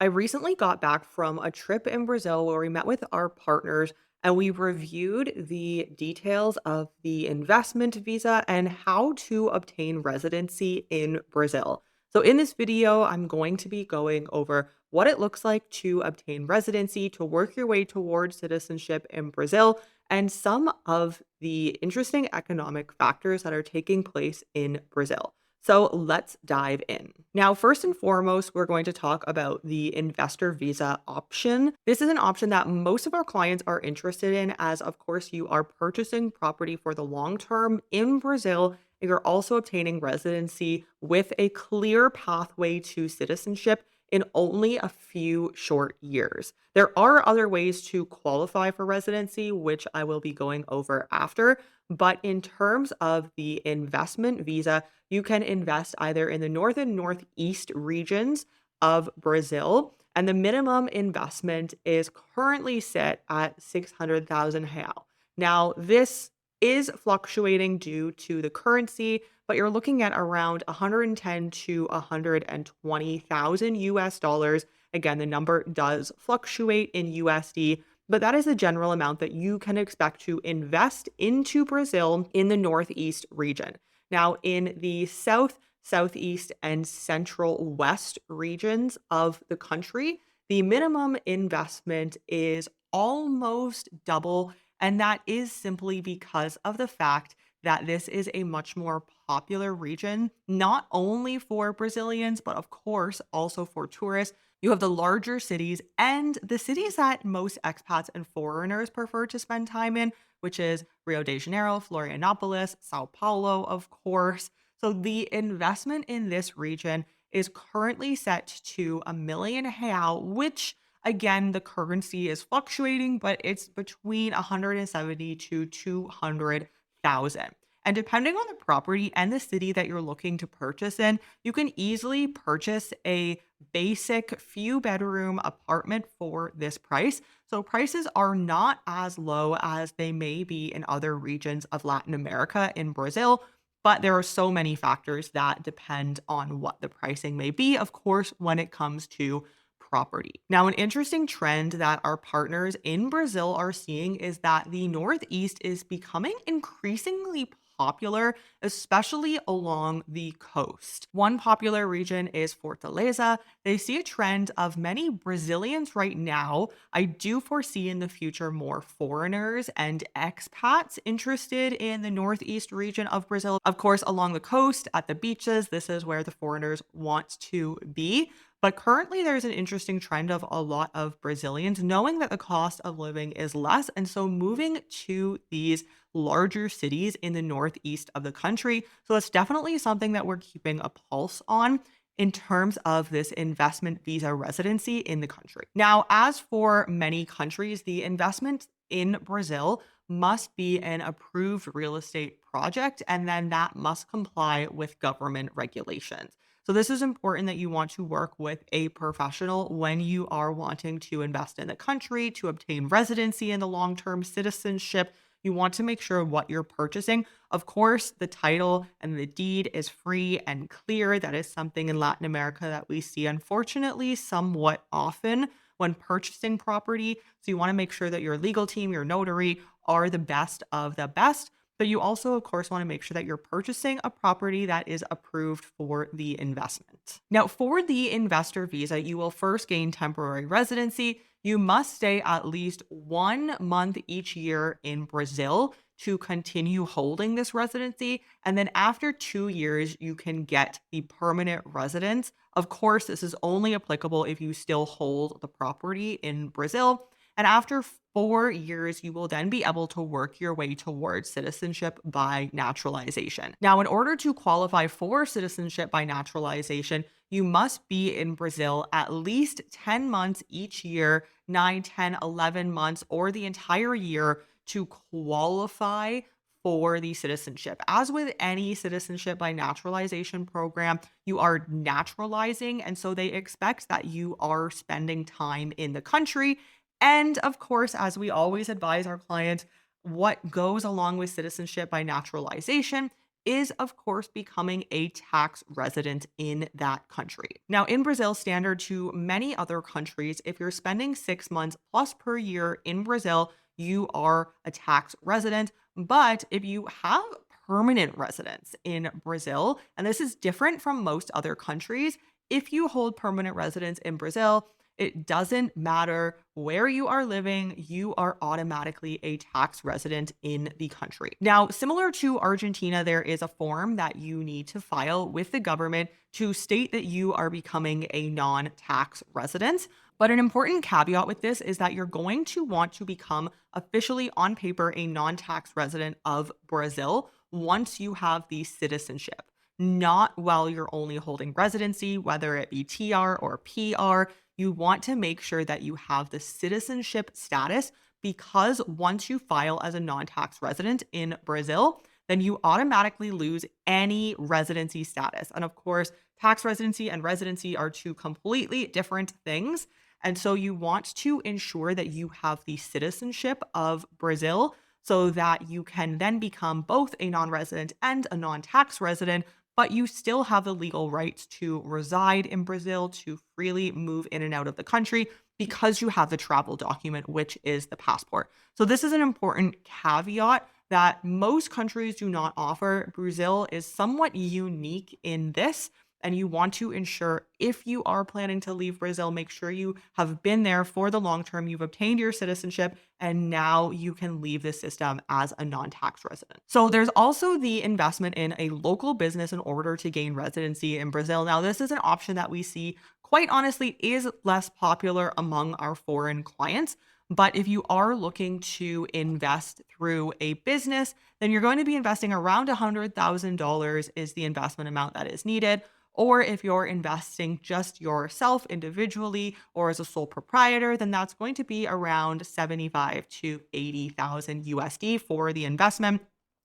I recently got back from a trip in Brazil where we met with our partners and we reviewed the details of the investment visa and how to obtain residency in Brazil. So, in this video, I'm going to be going over what it looks like to obtain residency, to work your way towards citizenship in Brazil, and some of the interesting economic factors that are taking place in Brazil. So let's dive in. Now, first and foremost, we're going to talk about the investor visa option. This is an option that most of our clients are interested in, as of course, you are purchasing property for the long term in Brazil. And you're also obtaining residency with a clear pathway to citizenship in only a few short years. There are other ways to qualify for residency, which I will be going over after. But in terms of the investment visa, you can invest either in the north and northeast regions of Brazil, and the minimum investment is currently set at 600,000 real. Now, this is fluctuating due to the currency, but you're looking at around 110 to 120,000 US dollars. Again, the number does fluctuate in USD, but that is the general amount that you can expect to invest into Brazil in the northeast region. Now, in the south, southeast, and central west regions of the country, the minimum investment is almost double. And that is simply because of the fact that this is a much more popular region, not only for Brazilians, but of course also for tourists. You have the larger cities and the cities that most expats and foreigners prefer to spend time in, which is Rio de Janeiro, Florianopolis, Sao Paulo, of course. So the investment in this region is currently set to a million real, which again, the currency is fluctuating, but it's between 170 to 200,000. And depending on the property and the city that you're looking to purchase in, you can easily purchase a basic few bedroom apartment for this price. So prices are not as low as they may be in other regions of Latin America in Brazil, but there are so many factors that depend on what the pricing may be, of course, when it comes to property. Now, an interesting trend that our partners in Brazil are seeing is that the Northeast is becoming increasingly popular, especially along the coast. One popular region is Fortaleza. They see a trend of many Brazilians right now. I do foresee in the future more foreigners and expats interested in the Northeast region of Brazil. Of course, along the coast at the beaches, this is where the foreigners want to be. But currently, there's an interesting trend of a lot of Brazilians knowing that the cost of living is less. And so moving to these larger cities in the northeast of the country. So that's definitely something that we're keeping a pulse on in terms of this investment visa residency in the country. Now, as for many countries, the investment in Brazil must be an approved real estate project, and then that must comply with government regulations. So this is important that you want to work with a professional when you are wanting to invest in the country, to obtain residency in the long-term citizenship. You want to make sure what you're purchasing. Of course, the title and the deed is free and clear. That is something in Latin America that we see, unfortunately, somewhat often when purchasing property. So you want to make sure that your legal team, your notary are the best of the best. But you also, of course, want to make sure that you're purchasing a property that is approved for the investment. Now, for the investor visa, you will first gain temporary residency. You must stay at least 1 month each year in Brazil to continue holding this residency. And then after 2 years, you can get the permanent residence. Of course, this is only applicable if you still hold the property in Brazil. And after 4 years, you will then be able to work your way towards citizenship by naturalization. Now, in order to qualify for citizenship by naturalization, you must be in Brazil at least 10 months each year, 9, 10, 11 months, or the entire year to qualify for the citizenship. As with any citizenship by naturalization program, you are naturalizing, and so they expect that you are spending time in the country. And of course, as we always advise our clients, what goes along with citizenship by naturalization is, of course, becoming a tax resident in that country. Now, in Brazil, standard to many other countries, if you're spending 6 months plus per year in Brazil, you are a tax resident. But if you have permanent residence in Brazil, and this is different from most other countries, if you hold permanent residence in Brazil, it doesn't matter where you are living, you are automatically a tax resident in the country. Now, similar to Argentina, there is a form that you need to file with the government to state that you are becoming a non tax resident. But an important caveat with this is that you're going to want to become officially on paper a non tax resident of Brazil once you have the citizenship, not while you're only holding residency, whether it be TR or PR. You want to make sure that you have the citizenship status because once you file as a non tax resident in Brazil, then you automatically lose any residency status. And of course, tax residency and residency are two completely different things. And so you want to ensure that you have the citizenship of Brazil so that you can then become both a non resident and a non tax resident, but you still have the legal rights to reside in Brazil, to freely move in and out of the country because you have the travel document, which is the passport. So, this is an important caveat that most countries do not offer. Brazil is somewhat unique in this. And you want to ensure if you are planning to leave Brazil, make sure you have been there for the long term. You've obtained your citizenship, and now you can leave the system as a non tax resident. So, there's also the investment in a local business in order to gain residency in Brazil. Now, this is an option that we see, quite honestly, is less popular among our foreign clients. But if you are looking to invest through a business, then you're going to be investing around $100,000 is the investment amount that is needed. Or if you're investing just yourself individually or as a sole proprietor, then that's going to be around 75 to 80,000 USD for the investment.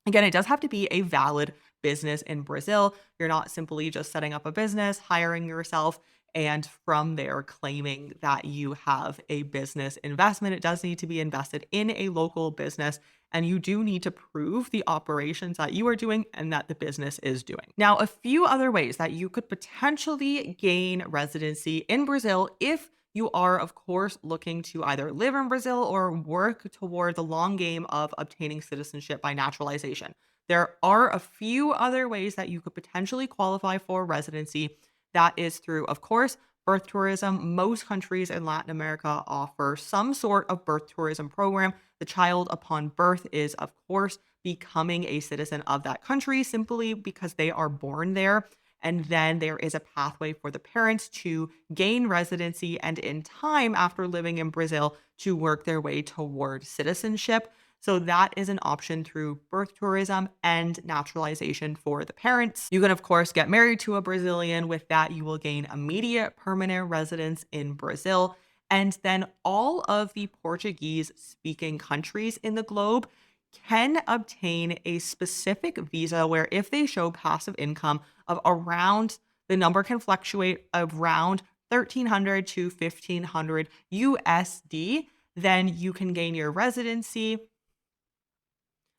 Again, it does have to be a valid business in Brazil. You're not simply just setting up a business, hiring yourself, and from there claiming that you have a business investment. It does need to be invested in a local business, and you do need to prove the operations that you are doing and that the business is doing. Now, a few other ways that you could potentially gain residency in Brazil if you are, of course, looking to either live in Brazil or work toward the long game of obtaining citizenship by naturalization. There are a few other ways that you could potentially qualify for residency. That is through, of course, birth tourism. Most countries in Latin America offer some sort of birth tourism program. The child upon birth is, of course, becoming a citizen of that country simply because they are born there. And then there is a pathway for the parents to gain residency and in time after living in Brazil to work their way toward citizenship. So that is an option through birth tourism and naturalization for the parents. You can, of course, get married to a Brazilian. With that, you will gain immediate permanent residence in Brazil. And then all of the Portuguese speaking countries in the globe can obtain a specific visa where if they show passive income of around, the number can fluctuate around 1300 to 1500 USD, then you can gain your residency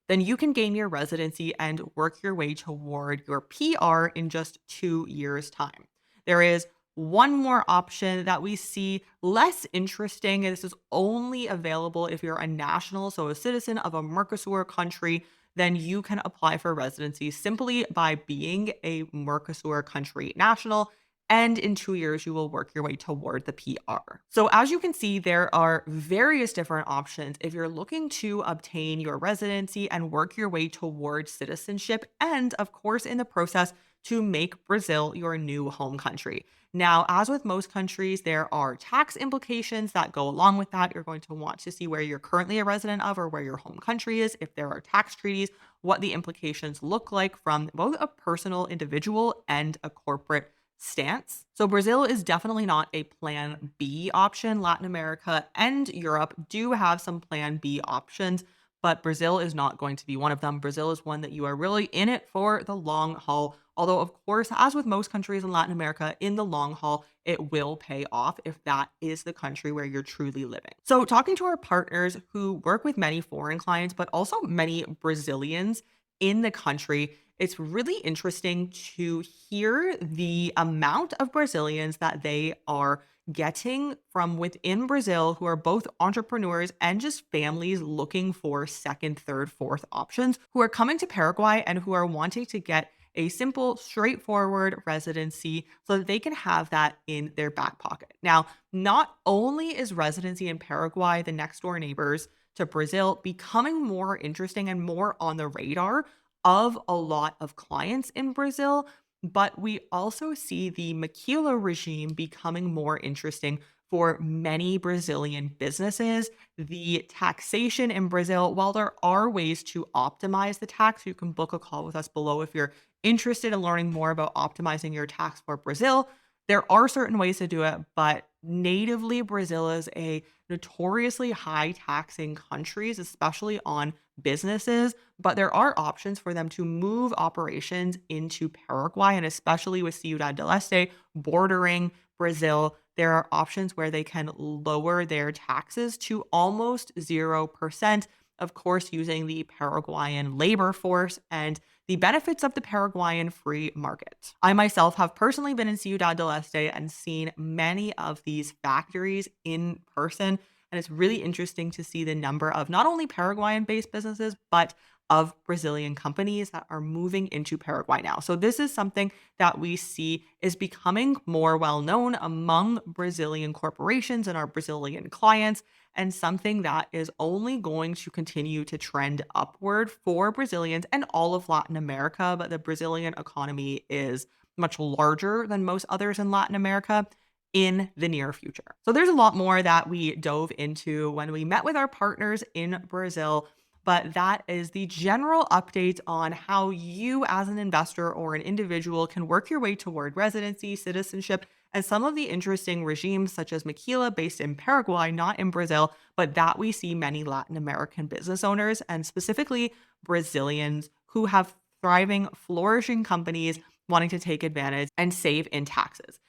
and work your way toward your PR in just 2 years' time. There is one more option that we see less interesting. This is only available if you're a national, so a citizen of a Mercosur country, then you can apply for residency simply by being a Mercosur country national. And in 2 years, you will work your way toward the PR. So, as you can see, there are various different options if you're looking to obtain your residency and work your way towards citizenship, and of course, in the process, to make Brazil your new home country. Now, as with most countries, there are tax implications that go along with that. You're going to want to see where you're currently a resident of or where your home country is, if there are tax treaties, what the implications look like from both a personal, individual, and a corporate stance. So Brazil is definitely not a plan B option. Latin America and Europe do have some plan B options, but Brazil is not going to be one of them. Brazil is one that you are really in it for the long haul. Although, of course, as with most countries in Latin America, in the long haul, it will pay off if that is the country where you're truly living. So, talking to our partners who work with many foreign clients, but also many Brazilians in the country, it's really interesting to hear the amount of Brazilians that they are getting from within Brazil who are both entrepreneurs and just families looking for second, third, fourth options who are coming to Paraguay and who are wanting to get a simple, straightforward residency so that they can have that in their back pocket. Now, not only is residency in Paraguay the next door neighbors to Brazil becoming more interesting and more on the radar of a lot of clients in Brazil, but we also see the maquila regime becoming more interesting for many Brazilian businesses. The taxation in Brazil, while there are ways to optimize the tax, you can book a call with us below if you're interested in learning more about optimizing your tax for Brazil. There are certain ways to do it, but natively, Brazil is a notoriously high taxing countries, especially on businesses. But there are options for them to move operations into Paraguay, and especially with Ciudad del Este bordering Brazil, there are options where they can lower their taxes to almost 0%. Of course, using the Paraguayan labor force and the benefits of the Paraguayan free market. I myself have personally been in Ciudad del Este and seen many of these factories in person. And it's really interesting to see the number of not only Paraguayan based businesses, but of Brazilian companies that are moving into Paraguay now. So, this is something that we see is becoming more well known among Brazilian corporations and our Brazilian clients, and something that is only going to continue to trend upward for Brazilians and all of Latin America. But the Brazilian economy is much larger than most others in Latin America in the near future. So there's a lot more that we dove into when we met with our partners in Brazil, but that is the general update on how you as an investor or an individual can work your way toward residency, citizenship, and some of the interesting regimes such as Maquila based in Paraguay, not in Brazil, but that we see many Latin American business owners and specifically Brazilians who have thriving, flourishing companies wanting to take advantage and save in taxes.